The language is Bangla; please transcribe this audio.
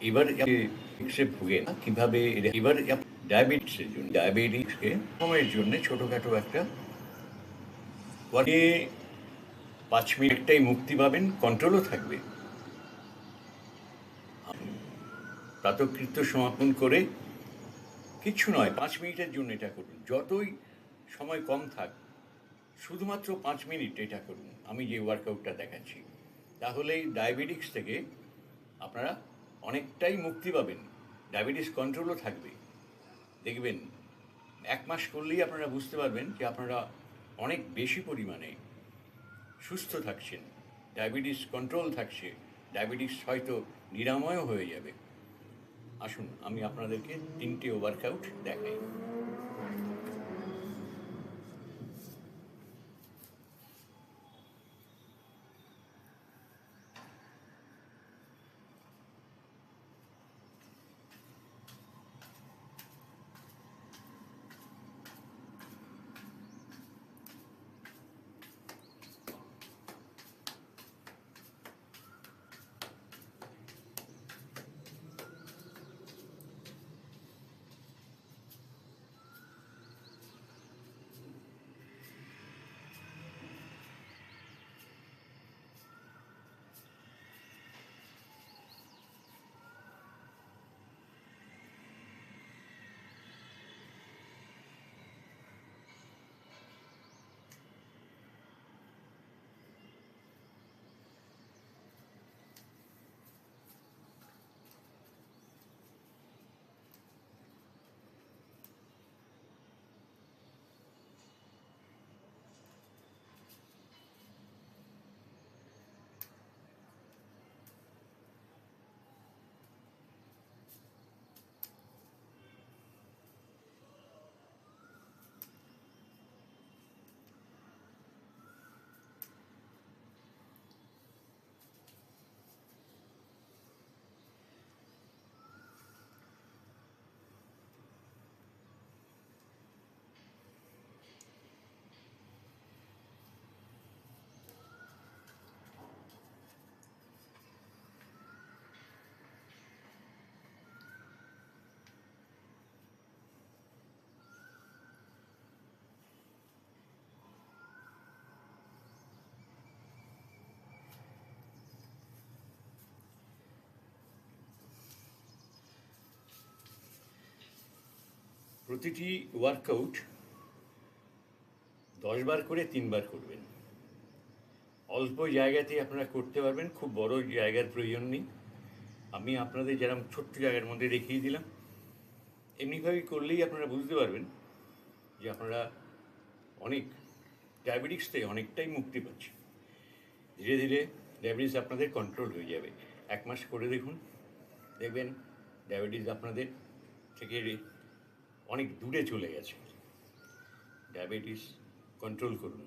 এবার ডায়াবেটিক্সে ভুগে কিভাবে এবার ডায়াবেটিক্সের জন্য ডায়াবেটিক্সকে সময়ের জন্য ছোটোখাটো একটা 5 মিনিটটাই মুক্তি পাবেন, কন্ট্রোলও থাকবে। প্রাতঃকৃত্য সমাপন করে কিচ্ছু নয়, 5 মিনিটের জন্য এটা করুন। যতই সময় কম থাক, শুধুমাত্র 5 মিনিট এটা করুন, আমি যে ওয়ার্কআউটটা দেখাচ্ছি। তাহলেই ডায়াবেটিক্স থেকে আপনারা অনেকটাই মুক্তি পাবেন, ডায়াবেটিস কন্ট্রোলও থাকবে। দেখবেন 1 মাস করলেই আপনারা বুঝতে পারবেন যে আপনারা অনেক বেশি পরিমাণে সুস্থ থাকছেন, ডায়াবেটিস কন্ট্রোল থাকছে, ডায়াবেটিস হয়তো নিরাময়ও হয়ে যাবে। আসুন আমি আপনাদেরকে 3টে ওয়ার্কআউট দেখাই। প্রতিটি ওয়ার্কআউট 10 বার করে 3 বার করবেন। অল্প জায়গাতেই আপনারা করতে পারবেন, খুব বড় জায়গার প্রয়োজন নেই। আমি আপনাদের যেরকম ছোট্ট জায়গার মধ্যে দেখিয়ে দিলাম, এমনিভাবেই করলেই আপনারা বুঝতে পারবেন যে আপনারা অনেক ডায়াবেটিক্স থেকে অনেকটাই মুক্তি পাচ্ছেন। ধীরে ধীরে ডায়াবেটিস আপনাদের কন্ট্রোল হয়ে যাবে। 1 মাস করে দেখুন, দেখবেন ডায়াবেটিস আপনাদের থেকে অনেক দূরে চলে গেছে। ডায়াবেটিস কন্ট্রোল করুন।